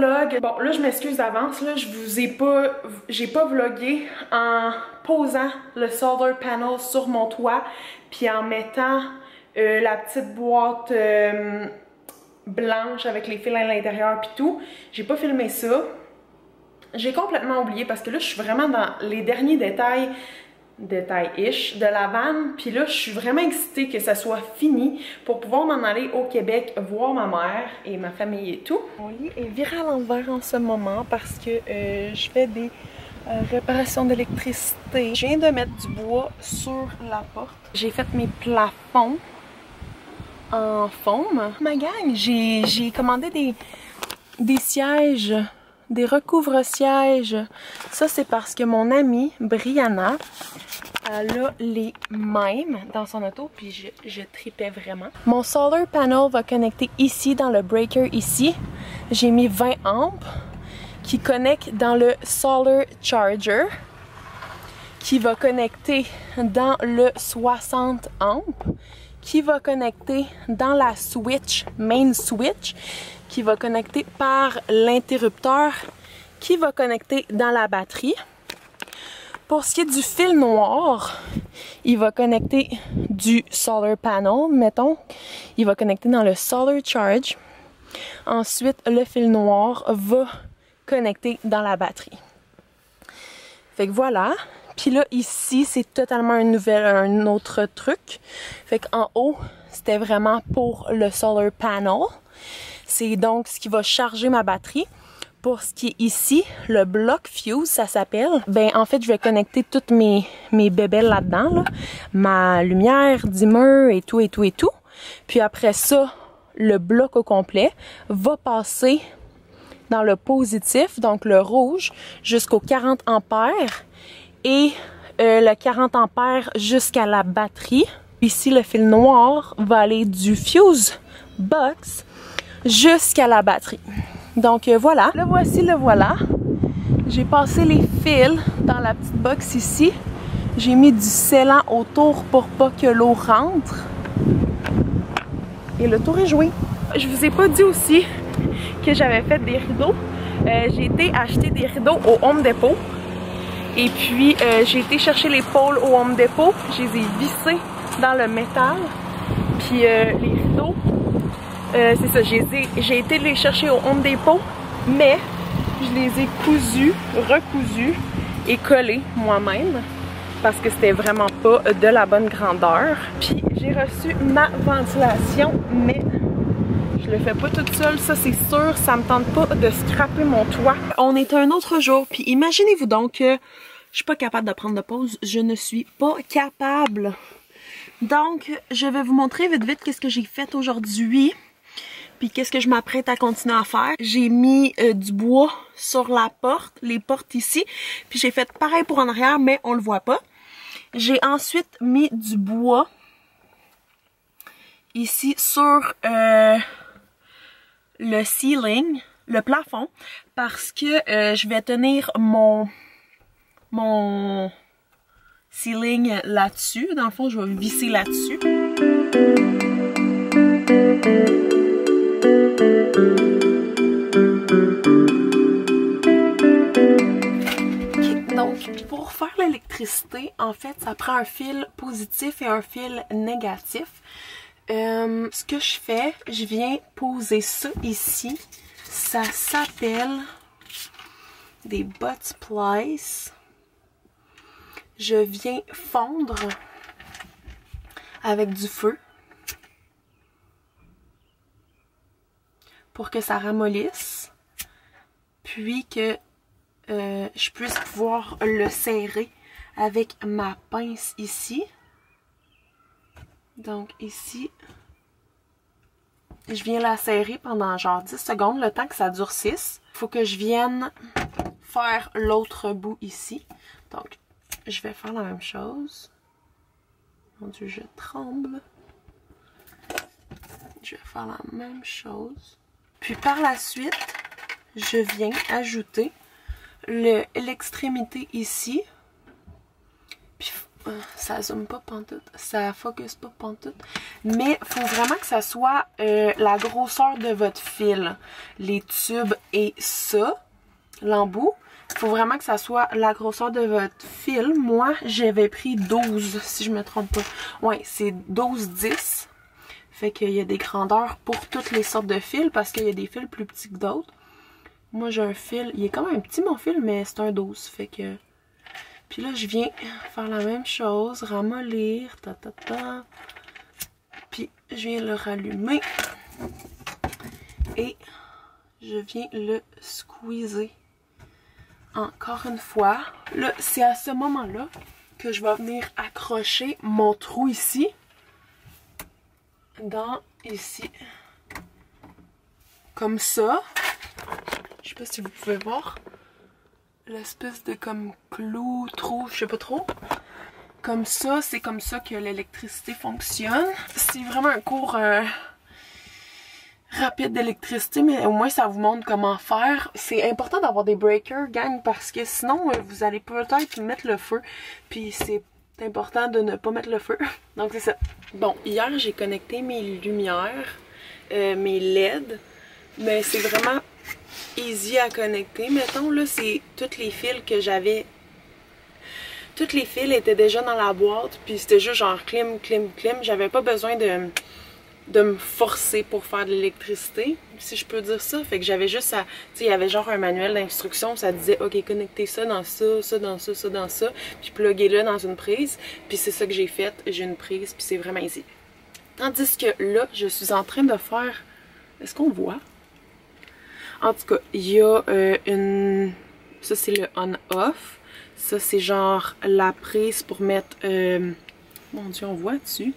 vlog. Bon, là, je m'excuse d'avance, là, j'ai pas vlogué en posant le solar panel sur mon toit, puis en mettant la petite boîte blanche avec les fils à l'intérieur puis tout. J'ai pas filmé ça. J'ai complètement oublié parce que là, je suis vraiment dans les derniers détails-ish de la vanne. Puis là, je suis vraiment excitée que ça soit fini pour pouvoir m'en aller au Québec voir ma mère et ma famille et tout. Mon lit est viré à l'envers en ce moment parce que je fais des réparations d'électricité. Je viens de mettre du bois sur la porte. J'ai fait mes plafonds en foam. Ma gang, j'ai commandé des sièges, des recouvre-sièges. Ça, c'est parce que mon amie, Brianna, elle a les mêmes dans son auto, puis je tripais vraiment. Mon solar panel va connecter ici, dans le breaker ici. J'ai mis 20 ampères qui connecte dans le solar charger, qui va connecter dans le 60 ampères, qui va connecter dans la switch, main switch, qui va connecter par l'interrupteur, qui va connecter dans la batterie. Pour ce qui est du fil noir, il va connecter du solar panel, mettons. Il va connecter dans le solar charge. Ensuite, le fil noir va connecter dans la batterie. Fait que voilà. Puis là, ici, c'est totalement un autre truc. Fait qu'en haut, c'était vraiment pour le solar panel. C'est donc ce qui va charger ma batterie. Pour ce qui est ici, le bloc fuse, ça s'appelle. Ben, en fait, je vais connecter toutes mes bébelles là-dedans, là. Ma lumière, dimmer et tout, et tout, et tout. Puis après ça, le bloc au complet va passer dans le positif, donc le rouge, jusqu'au 40 ampères. Et le 40 ampères jusqu'à la batterie. Ici, le fil noir va aller du fuse box jusqu'à la batterie. Donc voilà. Le voici, le voilà. J'ai passé les fils dans la petite box ici. J'ai mis du scellant autour pour pas que l'eau rentre. Et le tour est joué. Je vous ai pas dit aussi que j'avais fait des rideaux. J'ai été acheter des rideaux au Home Depot. Et puis, j'ai été chercher les pôles au Home Depot. Je les ai vissés dans le métal. Puis, les rideaux, c'est ça, j'ai été les chercher au Home Depot. Mais, je les ai cousus, recousus et collés moi-même. Parce que c'était vraiment pas de la bonne grandeur. Puis, j'ai reçu ma ventilation, mais je le fais pas toute seule, ça c'est sûr, ça me tente pas de scraper mon toit. On est un autre jour, puis imaginez-vous donc que je suis pas capable de prendre de pause, je ne suis pas capable. Donc, je vais vous montrer vite vite qu'est-ce que j'ai fait aujourd'hui, puis qu'est-ce que je m'apprête à continuer à faire. J'ai mis du bois sur la porte, les portes ici, puis j'ai fait pareil pour en arrière, mais on le voit pas. J'ai ensuite mis du bois ici sur le ceiling, le plafond, parce que je vais tenir mon ceiling là-dessus. Dans le fond, je vais visser là-dessus. Okay, donc, pour faire l'électricité, en fait, ça prend un fil positif et un fil négatif. Ce que je fais, je viens poser ça ici. Ça s'appelle des butt plies. Je viens fondre avec du feu pour que ça ramollisse, puis que je puisse pouvoir le serrer avec ma pince ici. Donc ici, je viens la serrer pendant genre 10 secondes, le temps que ça durcisse. Il faut que je vienne faire l'autre bout ici. Donc, je vais faire la même chose. Mon Dieu, je tremble. Je vais faire la même chose. Puis par la suite, je viens ajouter l'extrémité ici. Puis ça zoome pas pantoute, ça focus pas pantoute. Mais faut vraiment que ça soit la grosseur de votre fil. Les tubes et ça, l'embout. Faut vraiment que ça soit la grosseur de votre fil. Moi, j'avais pris 12, si je me trompe pas. Ouais, c'est 12-10. Fait qu'il y a des grandeurs pour toutes les sortes de fils, parce qu'il y a des fils plus petits que d'autres. Moi, j'ai un fil, il est quand même petit mon fil, mais c'est un 12. Fait que... Puis là, je viens faire la même chose, ramollir, Puis, je viens le rallumer. Et je viens le squeezer. Encore une fois, là, c'est à ce moment-là que je vais venir accrocher mon trou ici. Ici. Comme ça. Je sais pas si vous pouvez voir. L'espèce de comme clou, trou, je sais pas trop. Comme ça, c'est comme ça que l'électricité fonctionne. C'est vraiment un cours... rapide d'électricité, mais au moins ça vous montre comment faire. C'est important d'avoir des breakers, gang, parce que sinon vous allez peut-être mettre le feu, puis c'est important de ne pas mettre le feu. Donc c'est ça. Bon, hier j'ai connecté mes lumières, mes LED, mais c'est vraiment easy à connecter. Mettons là, c'est tous les fils que j'avais. Tous les fils étaient déjà dans la boîte, puis c'était juste genre clim. J'avais pas besoin de me forcer pour faire de l'électricité, si je peux dire ça. Fait que j'avais juste à... Tu sais, il y avait genre un manuel d'instruction, ça disait, ok, connectez ça dans ça, ça dans ça, ça dans ça, puis pluguez-le dans une prise. Puis c'est ça que j'ai fait, j'ai une prise, puis c'est vraiment easy. Tandis que là, je suis en train de faire... Est-ce qu'on voit? En tout cas, il y a une... Ça, c'est le on-off. Ça, c'est genre la prise pour mettre... Mon Dieu, on voit dessus?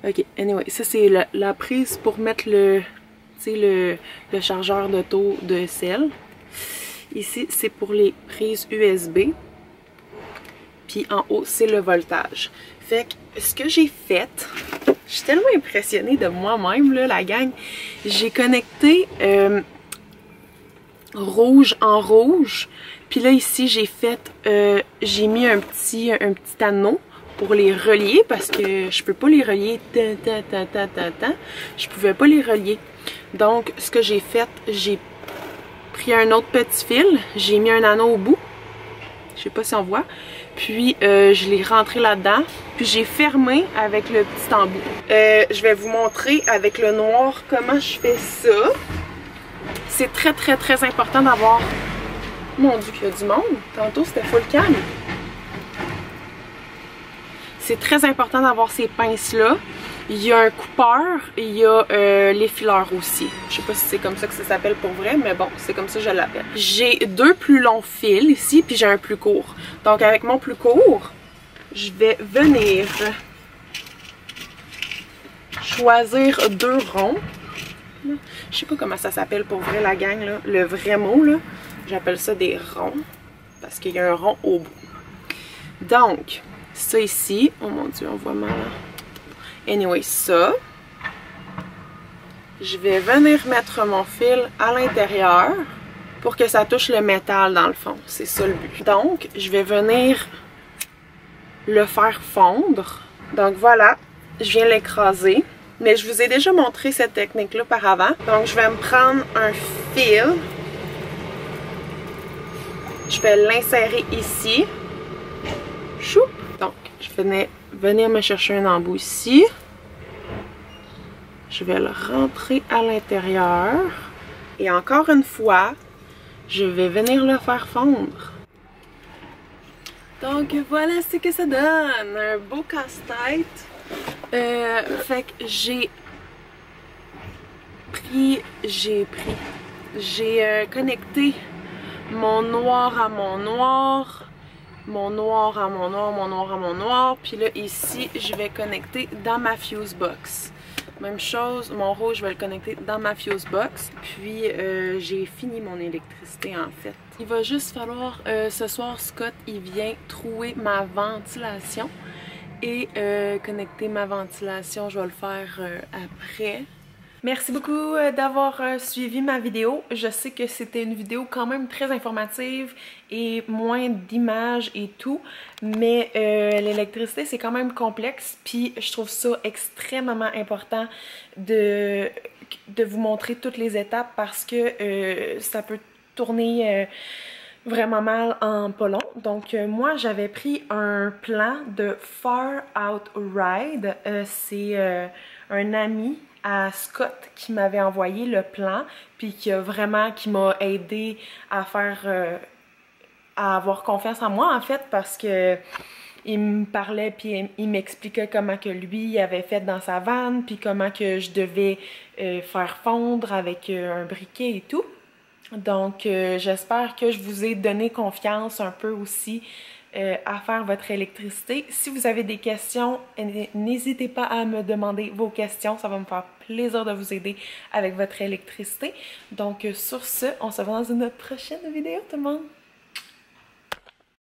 Ok, anyway, ça c'est la prise pour mettre le chargeur d'auto de sel. Ici, c'est pour les prises USB. Puis en haut, c'est le voltage. Fait que ce que j'ai fait, je suis tellement impressionnée de moi-même, là, la gang. J'ai connecté rouge en rouge. Puis là, ici, j'ai mis un petit anneau pour les relier, parce que je peux pas les relier je pouvais pas les relier. Donc ce que j'ai fait, j'ai pris un autre petit fil, j'ai mis un anneau au bout, je sais pas si on voit, puis je l'ai rentré là-dedans, puis j'ai fermé avec le petit embout. Je vais vous montrer avec le noir comment je fais ça. C'est très important d'avoir... Mon Dieu, qu'il y a du monde, tantôt c'était full calme. C'est très important d'avoir ces pinces-là. Il y a un coupeur, il y a l'effileur aussi. Je sais pas si c'est comme ça que ça s'appelle pour vrai, mais bon, c'est comme ça que je l'appelle. J'ai deux plus longs fils ici, puis j'ai un plus court. Donc avec mon plus court, je vais venir choisir deux ronds. Je sais pas comment ça s'appelle pour vrai, la gang, là. Le vrai mot, là. J'appelle ça des ronds, parce qu'il y a un rond au bout. Donc... ça ici, oh mon Dieu, on voit mal. Anyway, ça. Je vais venir mettre mon fil à l'intérieur pour que ça touche le métal dans le fond. C'est ça le but. Donc, je vais venir le faire fondre. Donc voilà, je viens l'écraser. Mais je vous ai déjà montré cette technique-là par avant. Donc, je vais me prendre un fil. Je vais l'insérer ici. Choup! Donc, je vais venir me chercher un embout ici. Je vais le rentrer à l'intérieur. Et encore une fois, je vais venir le faire fondre. Donc, voilà ce que ça donne. Un beau casse-tête. Fait que j'ai connecté mon noir à mon noir. Mon noir à mon noir, mon noir à mon noir. Puis là, ici, je vais connecter dans ma fuse box. Même chose, mon rouge, je vais le connecter dans ma fuse box. Puis, j'ai fini mon électricité, en fait. Il va juste falloir, ce soir, Scott, il vient trouer ma ventilation. Et connecter ma ventilation, je vais le faire après. Merci beaucoup d'avoir suivi ma vidéo. Je sais que c'était une vidéo quand même très informative et moins d'images et tout, mais l'électricité c'est quand même complexe, puis je trouve ça extrêmement important de vous montrer toutes les étapes parce que ça peut tourner vraiment mal en pas long. Donc moi j'avais pris un plan de Far Out Ride, c'est un ami à Scott qui m'avait envoyé le plan puis qui m'a aidé à à avoir confiance en moi en fait parce que il me parlait puis il m'expliquait comment que lui avait fait dans sa vanne puis comment que je devais faire fondre avec un briquet et tout. Donc, j'espère que je vous ai donné confiance un peu aussi à faire votre électricité. Si vous avez des questions, n'hésitez pas à me demander vos questions. Ça va me faire plaisir de vous aider avec votre électricité. Donc, sur ce, on se voit dans une prochaine vidéo tout le monde.